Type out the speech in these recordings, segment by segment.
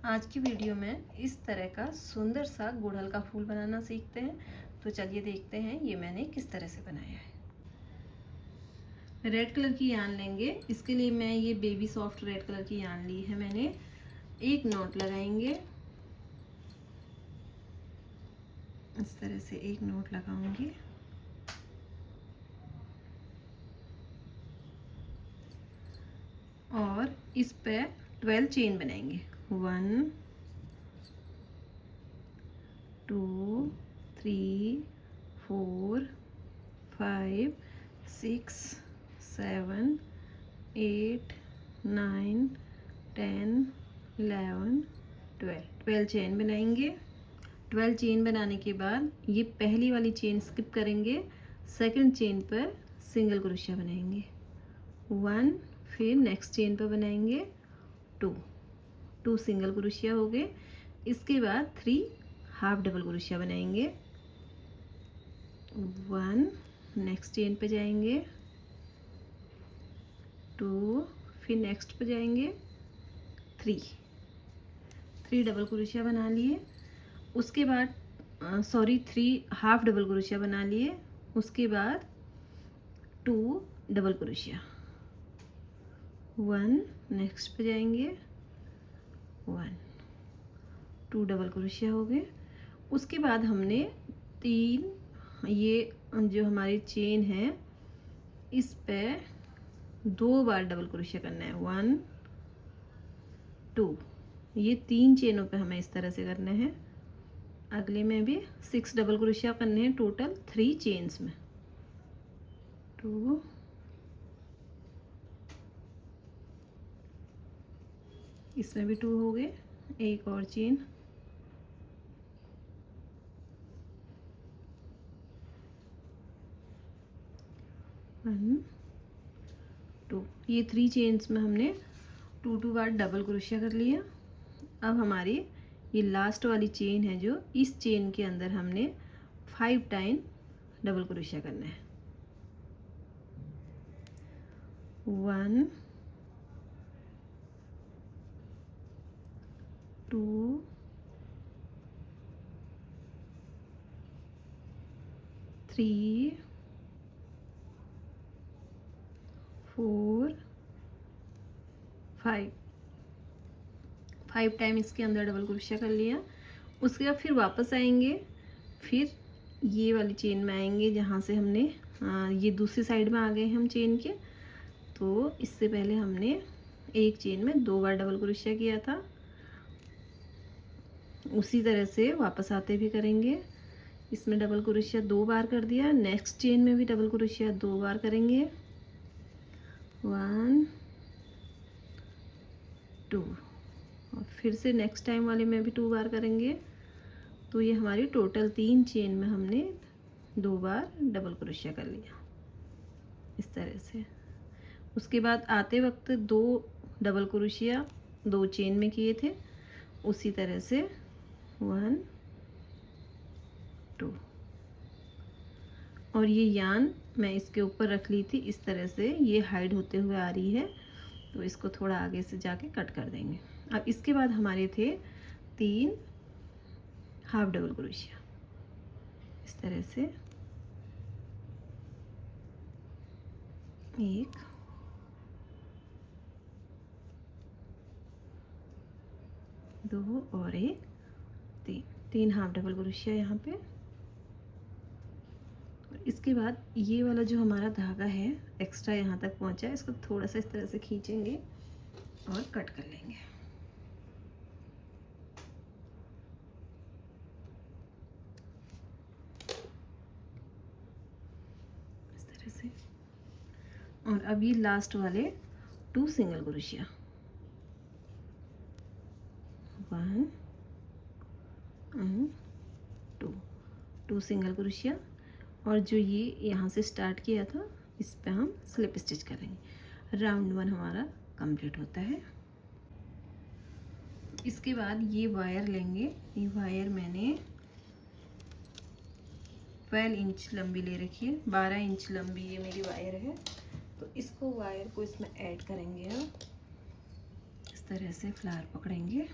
आज की वीडियो में इस तरह का सुंदर सा गुड़हल का फूल बनाना सीखते हैं। तो चलिए देखते हैं ये मैंने किस तरह से बनाया है। रेड कलर की यान लेंगे। इसके लिए मैं ये बेबी सॉफ्ट रेड कलर की यान ली है मैंने। एक नॉट लगाएंगे, इस तरह से एक नॉट लगाऊंगी और इस पे 12 चेन बनाएंगे। 1 2 3 4 5 6 7 8 9 10 11 12 चेन बनाएंगे। 12 चेन बनाने के बाद ये पहली वाली चेन स्किप करेंगे, सेकंड चेन पर सिंगल क्रोशिया बनाएंगे 1, फिर नेक्स्ट चेन पर बनाएंगे 2 सिंगल क्रोशिया हो गए। इसके बाद 3 हाफ डबल क्रोशिया बनाएंगे 1, नेक्स्ट चेन पे जाएंगे 2, फिर नेक्स्ट पे जाएंगे 3 डबल क्रोशिया बना लिए। उसके बाद 3 हाफ डबल क्रोशिया बना लिए। उसके बाद 2 डबल क्रोशिया 1, नेक्स्ट पे जाएंगे 1 2 डबल क्रोशिया हो गए। उसके बाद हमने 3 ये जो हमारी चेन है इस पे 2 बार डबल क्रोशिया करना है 1 2, ये 3 चेनों पे हमें इस तरह से करना है। अगले में भी 6 डबल क्रोशिया करने हैं, टोटल 3 चेन्स में 2 इसमें भी 2 हो गए। एक और चेन 1 2, ये 3 चेन्स में हमने 2 बार डबल क्रोशिया कर लिया। अब हमारी ये लास्ट वाली चेन है जो इस चेन के अंदर हमने 5 टाइम डबल क्रोशिया करना है 1 2 3 4 5 टाइम इसके अंदर डबल क्रोशिया कर लिया। उसके बाद फिर वापस आएंगे, फिर ये वाली चेन में आएंगे जहाँ से हमने ये दूसरी साइड में आ गए हम चेन के। तो इससे पहले हमने एक चेन में 2 बार डबल क्रोशिया किया था, उसी तरह से वापस आते भी करेंगे। इसमें डबल क्रोशिया 2 बार कर दिया, नेक्स्ट चेन में भी डबल क्रोशिया 2 बार करेंगे 1 2, और फिर से नेक्स्ट टाइम वाले में भी 2 बार करेंगे। तो ये हमारी टोटल 3 चेन में हमने 2 बार डबल क्रोशिया कर लिया इस तरह से। उसके बाद आते वक्त 2 डबल क्रोशिया 2 चेन में किए थे, उसी तरह से 1 2, और ये यान मैं इसके ऊपर रख ली थी इस तरह से, ये हाइड होते हुए आ रही है तो इसको थोड़ा आगे से जाके कट कर देंगे। अब इसके बाद हमारे थे 3 हाफ डबल क्रोशिया इस तरह से, 1 2 और 1 3 हाफ डबल क्रोशिया यहाँ पे। इसके बाद ये वाला जो हमारा धागा है एक्स्ट्रा यहाँ तक पहुँचा है, इसको थोड़ा सा इस तरह से खींचेंगे और कट कर लेंगे इस तरह से। और अब ये लास्ट वाले 2 single crochet 1 and 2 single crochet, और जो ये यहाँ से स्टार्ट किया था इस पे हम स्लिप स्टिच करेंगे। राउंड 1 हमारा कंप्लीट होता है। इसके बाद ये वायर लेंगे। ये वायर मैंने 12 इंच लंबी ले रखी है, 12 इंच लंबी ये मेरी वायर है। तो इसको वायर को इसमें ऐड करेंगे। अब इस तरह से फ्लावर पकड़ेंगे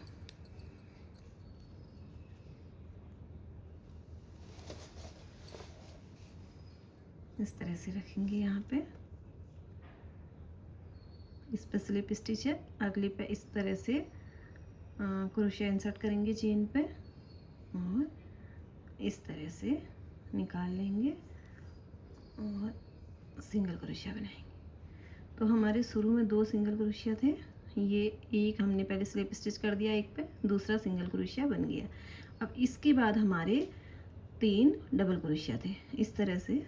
इस तरह से रखेंगे। यहाँ पे इस पर स्लिप स्टिच है, अगले पे इस तरह से क्रोशिया इंसर्ट करेंगे चेन पे और इस तरह से निकाल लेंगे और सिंगल क्रोशिया बनाएंगे। तो हमारे शुरू में 2 सिंगल क्रोशिया थे, ये एक हमने पहले स्लिप स्टिच कर दिया एक पे, दूसरा सिंगल क्रोशिया बन गया। अब इसके बाद हमारे 3 डबल क्रोशिया थे। इस तरह से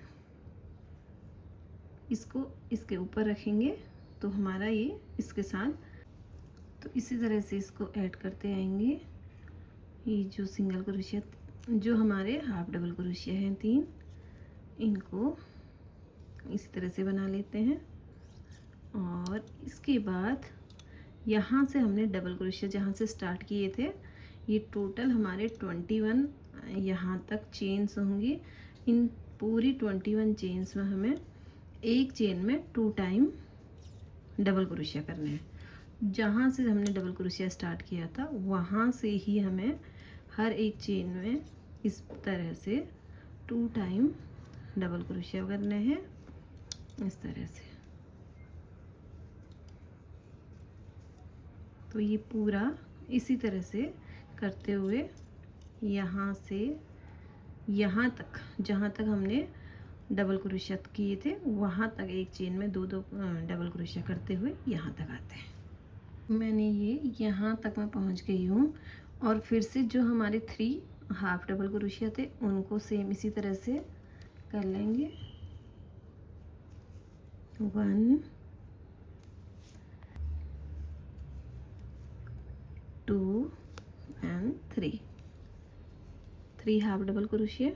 इसको इसके ऊपर रखेंगे तो हमारा ये इसके साथ, तो इसी तरह से इसको ऐड करते आएंगे। ये जो सिंगल क्रोशिया, जो हमारे हाफ डबल क्रोशिया हैं 3, इनको इसी तरह से बना लेते हैं। और इसके बाद यहाँ से हमने डबल क्रोशिया जहाँ से स्टार्ट किए थे, ये टोटल हमारे 21 यहाँ तक चेन्स होंगी। इन पूरी 21 चेन्स में हमें एक चेन में 2 टाइम डबल क्रोशिया करने हैं। जहाँ से हमने डबल क्रोशिया स्टार्ट किया था वहाँ से ही हमें हर एक चेन में इस तरह से 2 टाइम डबल क्रोशिया करने हैं, इस तरह से। तो ये पूरा इसी तरह से करते हुए यहाँ से यहाँ तक, जहाँ तक हमने डबल क्रोशिया किए थे वहाँ तक एक चेन में 2-2 डबल क्रोशिया करते हुए यहाँ तक आते हैं। मैंने ये यहाँ तक मैं पहुँच गई हूँ। और फिर से जो हमारे 3 हाफ डबल क्रोशिया थे उनको सेम इसी तरह से कर लेंगे। 1 2 and 3 हाफ डबल क्रोशिया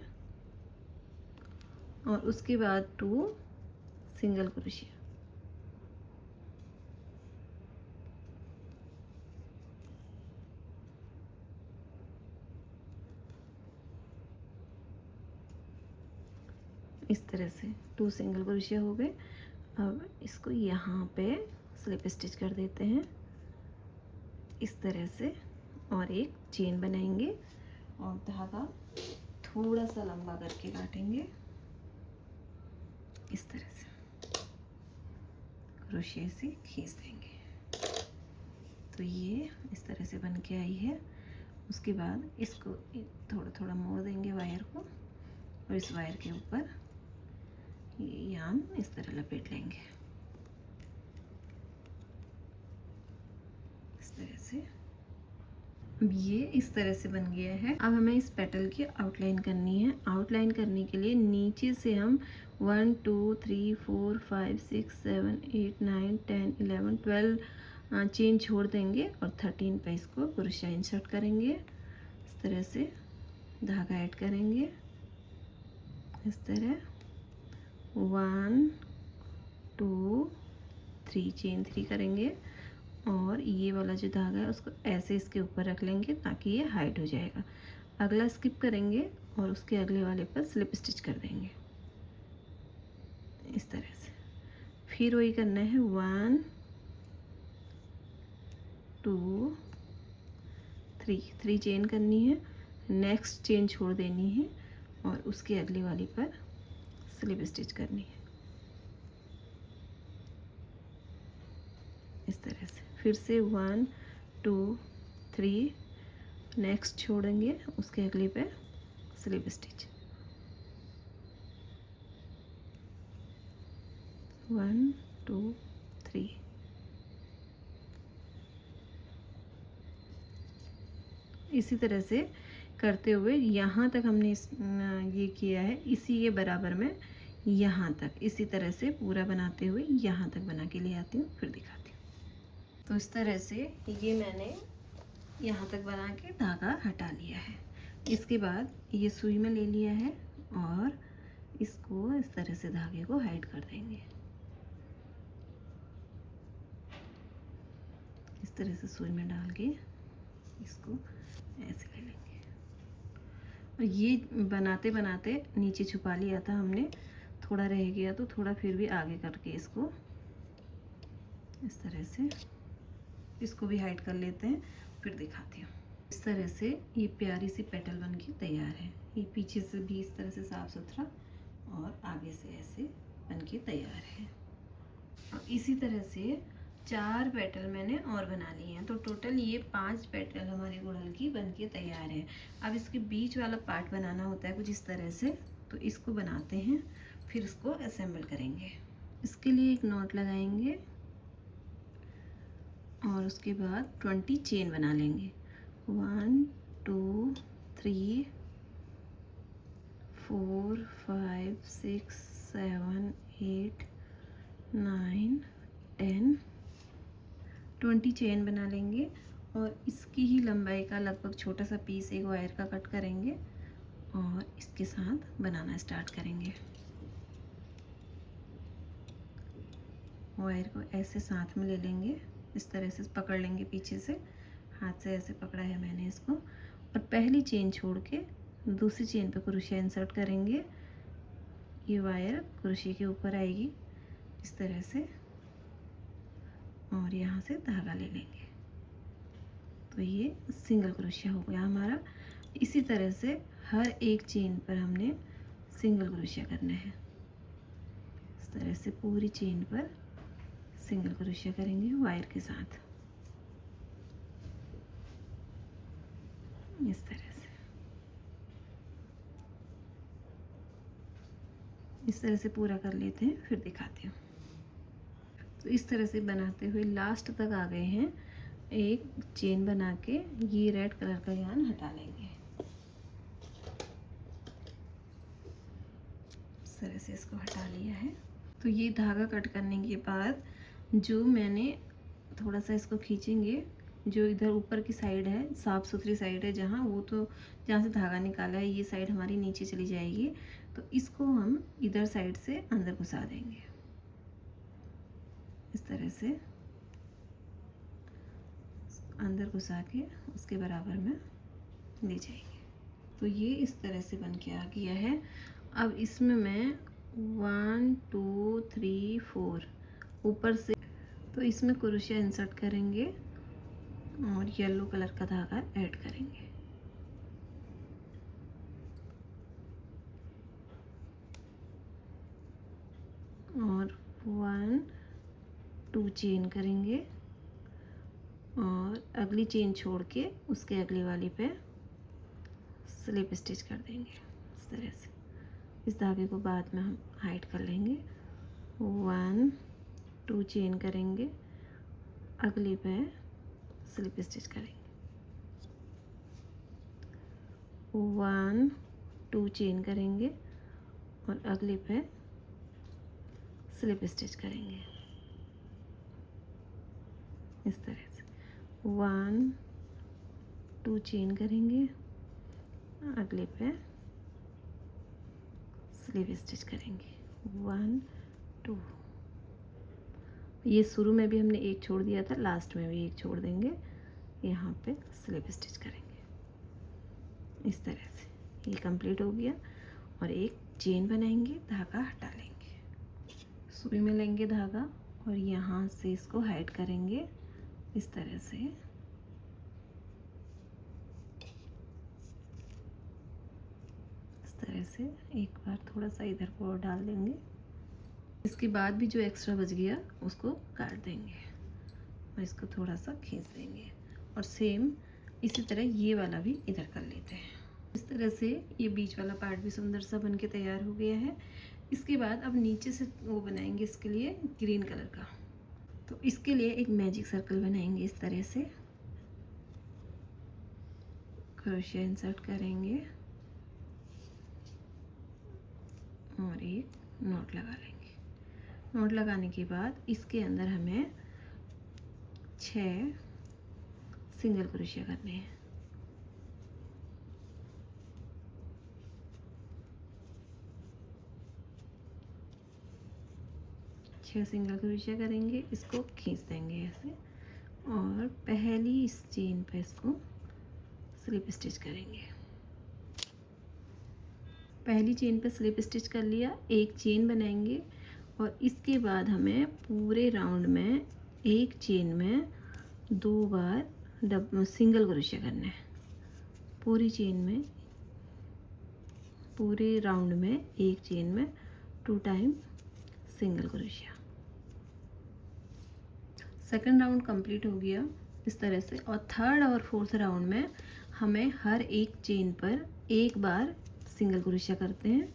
और उसके बाद 2 सिंगल क्रोशिया। इस तरह से 2 सिंगल क्रोशिया हो गए। अब इसको यहाँ पे स्लिप स्टिच कर देते हैं इस तरह से और एक चेन बनाएंगे और धागा थोड़ा सा लंबा करके काटेंगे इस तरह से, क्रोशिया से खींच देंगे। तो ये इस तरह से बन के आई है। उसके बाद इसको थोड़ा थोड़ा मोड़ देंगे वायर को और इस वायर के ऊपर ये यार्न इस तरह लपेट लेंगे इस तरह से। अब ये इस तरह से बन गया है। अब हमें इस पेटल की आउटलाइन करनी है। आउटलाइन करने के लिए नीचे से हम 1 2 3 4 5 6 7 8 9 10 11 12 चेन छोड़ देंगे और 13 पे इसको क्रोशिया इंसर्ट करेंगे। इस तरह से धागा ऐड करेंगे इस तरह 1 2 3 चेन 3 करेंगे और ये वाला जो धागा है उसको ऐसे इसके ऊपर रख लेंगे ताकि ये हाइड हो जाएगा। अगला स्किप करेंगे और उसके अगले वाले पर स्लिप स्टिच कर देंगे इस तरह से। फिर वही करना है 1 2 3 चेन करनी है, नेक्स्ट चेन छोड़ देनी है और उसके अगले वाले पर स्लिप स्टिच करनी है इस तरह से। फिर से 1 2 3 नेक्स्ट छोड़ेंगे, उसके अगले पे स्लिप स्टिच 1 2 3। इसी तरह से करते हुए यहाँ तक हमने ये किया है, इसी के बराबर में यहाँ तक इसी तरह से पूरा बनाते हुए यहाँ तक बना के ले आती हूँ, फिर दिखाती हूँ। तो इस तरह से ये मैंने यहाँ तक बना के धागा हटा लिया है। इसके बाद ये सुई में ले लिया है और इसको इस तरह से धागे को हाइड कर देंगे। इस तरह से सुई में डाल के इसको ऐसे ले लेंगे। और ये बनाते बनाते नीचे छुपा लिया था हमने, थोड़ा रह गया तो थोड़ा फिर भी आगे करके इसको इस तरह से इसको भी हाइड कर लेते हैं, फिर दिखाती हूँ। इस तरह से ये प्यारी सी पेटल बन के तैयार है। ये पीछे से भी इस तरह से साफ सुथरा और आगे से ऐसे बनके तैयार है। और इसी तरह से 4 पेटल मैंने और बना लिए हैं, तो टोटल ये 5 पेटल हमारी गुड़हल की बनके तैयार है। अब इसके बीच वाला पार्ट बनाना होता है कुछ इस तरह से, तो इसको बनाते हैं, फिर इसको असेंबल करेंगे। इसके लिए एक नॉट लगाएंगे और उसके बाद 20 चेन बना लेंगे। 1 2 3 4 5 6 7 8 9 10 20 चेन बना लेंगे और इसकी ही लंबाई का लगभग छोटा सा पीस एक वायर का कट करेंगे और इसके साथ बनाना स्टार्ट करेंगे। वायर को ऐसे साथ में ले लेंगे, इस तरह से पकड़ लेंगे, पीछे से हाथ से ऐसे पकड़ा है मैंने इसको, और पहली चेन छोड़ के दूसरी चेन पे क्रोशिया इंसर्ट करेंगे। ये वायर क्रोशिया के ऊपर आएगी इस तरह से, और यहाँ से धागा ले लेंगे, तो ये सिंगल क्रोशिया हो गया हमारा। इसी तरह से हर एक चेन पर हमने सिंगल क्रोशिया करना है। इस तरह से पूरी चेन पर सिंगल क्रोशिया करेंगे वायर के साथ, इस तरह से। इस तरह से पूरा कर लेते हैं, फिर दिखाती हूँ। तो इस तरह से बनाते हुए लास्ट तक आ गए हैं। एक चेन बना के ये रेड कलर का यार्न हटा लेंगे, इस तरह से इसको हटा लिया है। तो ये धागा कट करने के बाद जो मैंने थोड़ा सा इसको खींचेंगे, जो इधर ऊपर की साइड है, साफ़ सुथरी साइड है जहाँ, वो तो जहाँ से धागा निकाला है ये साइड हमारी नीचे चली जाएगी, तो इसको हम इधर साइड से अंदर घुसा देंगे, इस तरह से अंदर घुसा के उसके बराबर में ले जाएंगे। तो ये इस तरह से बन के आ गया है। अब इसमें मैं 1 2 3 4 ऊपर से, तो इसमें क्रोशिया इंसर्ट करेंगे और येलो कलर का धागा ऐड करेंगे, और 1 2 चेन करेंगे और अगली चेन छोड़ के उसके अगली वाली पे स्लिप स्टिच कर देंगे इस तरह से। इस धागे को बाद में हम हाइड कर लेंगे। 1 2 चेन करेंगे, अगली पे स्लिप स्टिच करेंगे, 1 2 चेन करेंगे और अगली पे स्लिप स्टिच करेंगे इस तरह से। 1 2 चेन करेंगे, अगले पे स्लिप स्टिच करेंगे, 1 2। ये शुरू में भी हमने एक छोड़ दिया था, लास्ट में भी एक छोड़ देंगे, यहाँ पे स्लिप स्टिच करेंगे इस तरह से। ये कंप्लीट हो गया और एक चेन बनाएंगे, धागा हटा लेंगे, सुई में लेंगे धागा और यहाँ से इसको हाइड करेंगे इस तरह से। इस तरह से एक बार थोड़ा सा इधर को और डाल देंगे, इसके बाद भी जो एक्स्ट्रा बच गया उसको काट देंगे और इसको थोड़ा सा खींच देंगे, और सेम इसी तरह ये वाला भी इधर कर लेते हैं। इस तरह से ये बीच वाला पार्ट भी सुंदर सा बन के तैयार हो गया है। इसके बाद अब नीचे से वो बनाएंगे इसके लिए ग्रीन कलर का, तो इसके लिए एक मैजिक सर्कल बनाएंगे इस तरह से। क्रोशिया इंसर्ट करेंगे और एक नॉट लगा लेंगे। नॉट लगाने के बाद इसके अंदर हमें 6 सिंगल क्रोशिया करने हैं। छह सिंगल क्रोशिया करेंगे, इसको खींच देंगे ऐसे, और पहली इस चेन पे इसको स्लिप स्टिच करेंगे। पहली चेन पे स्लिप स्टिच कर लिया, एक चेन बनाएंगे और इसके बाद हमें पूरे राउंड में एक चेन में 2 बार सिंगल क्रोशिया करना है। पूरी चेन में पूरे राउंड में एक चेन में 2 time single crochet. Second round complete हो गया इस तरह से। और थर्ड और फोर्थ राउंड में हमें हर एक चेन पर एक बार सिंगल क्रोशिया करते हैं।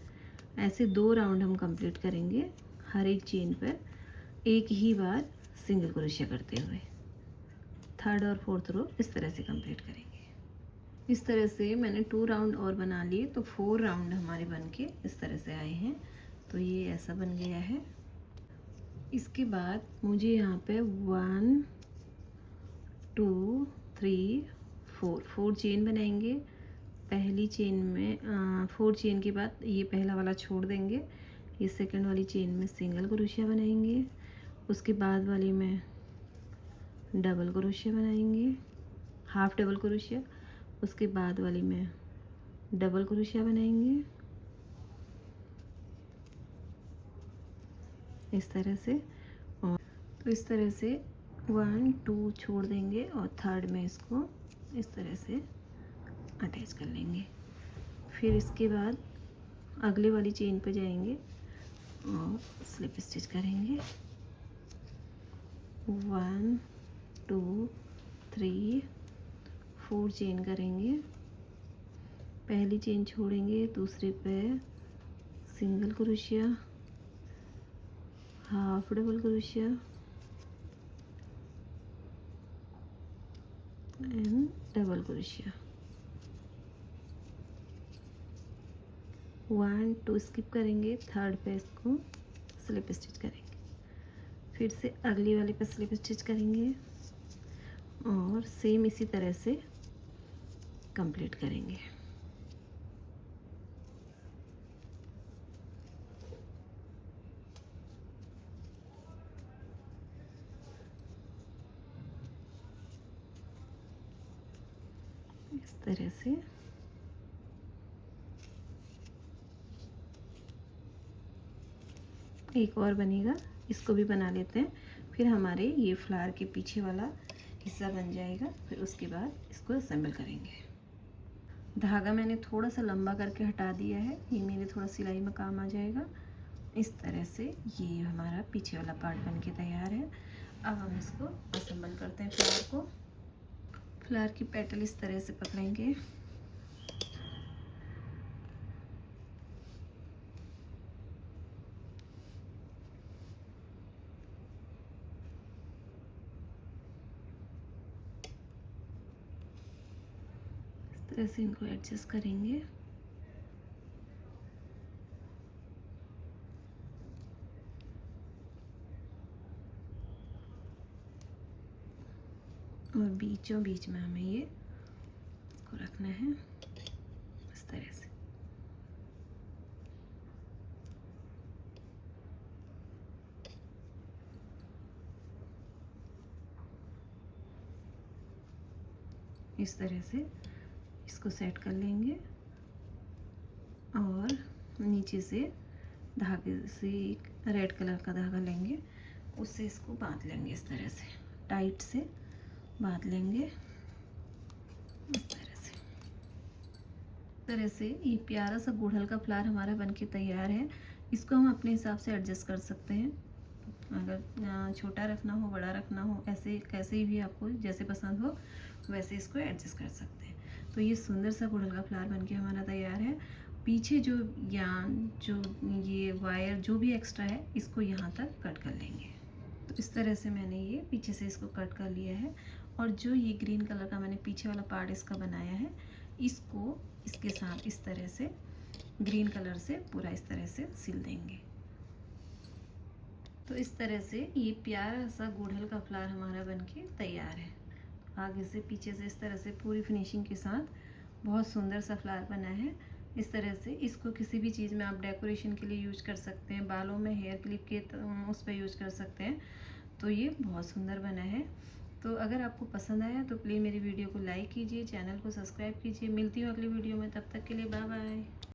ऐसे 2 राउंड हम कंप्लीट करेंगे, हर एक चेन पर एक ही बार सिंगल क्रोशिया करते हुए। थर्ड और फोर्थ रो इस तरह से कंप्लीट करेंगे। इस तरह से मैंने 2 राउंड और बना लिए, तो 4 राउंड हमारे बन के इस तरह से आए हैं। तो ये ऐसा बन गया है। इसके बाद मुझे यहाँ पे 1 2 3 4 चेन बनाएंगे। पहली चेन में 4 चेन के बाद ये पहला वाला छोड़ देंगे, ये सेकंड वाली चेन में सिंगल क्रोशिया बनाएंगे। उसके बाद वाली में डबल क्रोशिया बनाएंगे, हाफ डबल क्रोशिया। उसके बाद वाली में डबल क्रोशिया बनाएंगे इस तरह से। और तो इस तरह से 1 2 छोड़ देंगे और थर्ड में इसको इस तरह से अटैच कर लेंगे। फिर इसके बाद अगले वाली चेन पे जाएंगे और स्लिप स्टिच करेंगे। 1 2 3 4 चेन करेंगे। पहली चेन छोड़ेंगे, दूसरे पे single crochet, half double crochet and double crochet. 1 2 skip करेंगे, थर्ड पे इसको स्लिप स्टिच करेंगे। फिर से अगली वाली पे स्लिप स्टिच करेंगे और सेम इसी तरह से कंप्लीट करेंगे। इस तरह से एक और बनेगा, इसको भी बना लेते हैं। फिर हमारे ये फ्लावर के पीछे वाला हिस्सा बन जाएगा। फिर उसके बाद इसको असेंबल करेंगे। धागा मैंने थोड़ा सा लंबा करके हटा दिया है, ये मेरे थोड़ा सिलाई में काम आ जाएगा। इस तरह से ये हमारा पीछे वाला पार्ट बन के तैयार है। अब हम इसको असेंबल करते हैं। फ्लावर को, फ्लावर की पेटल इस तरह से पकड़ेंगे। इस तरह से इनको एडजस्ट करेंगे। और बीचों बीच में हमें ये इसको रखना है इस तरह से। इस तरह से इसको सेट कर लेंगे और नीचे से धागे से एक रेड कलर का धागा लेंगे, उससे इसको बांध लेंगे। इस तरह से टाइट से बांध लेंगे इस तरह से। ये प्यारा सा गुड़हल का फ्लावर हमारा बनके तैयार है। इसको हम अपने हिसाब से एडजस्ट कर सकते हैं, अगर छोटा रखना हो, बड़ा रखना हो, ऐसे कैसे भी आपको जैसे पसंद हो वैसे इसको एडजस्ट कर सकते हैं। तो ये सुंदर सा गुड़हल का फ्लावर बनके हमारा तैयार है। पीछे जो यान, जो ये वायर जो भी एक्स्ट्रा है, इसको यहाँ तक कट कर लेंगे। तो इस तरह से मैंने ये पीछे से इसको कट कर लिया है। और जो ये ग्रीन कलर का मैंने पीछे वाला पार्ट इसका बनाया है, इसको इसके साथ इस तरह से ग्रीन कलर से पूरा इस तरह से सिल देंगे। तो इस तरह से ये प्यारा सा गुड़हल का फ्लावर हमारा बनके तैयार है। आगे से पीछे से इस तरह से पूरी फिनिशिंग के साथ बहुत सुंदर सा फ्लावर बना है। इस तरह से इसको किसी भी चीज़ में आप डेकोरेशन के लिए यूज कर सकते हैं, बालों में हेयर क्लिप के उस पर यूज कर सकते हैं। तो ये बहुत सुंदर बना है। तो अगर आपको पसंद आया तो प्लीज़ मेरी वीडियो को लाइक कीजिए, चैनल को सब्सक्राइब कीजिए। मिलती हूँ अगली वीडियो में, तब तक के लिए बाय बाय।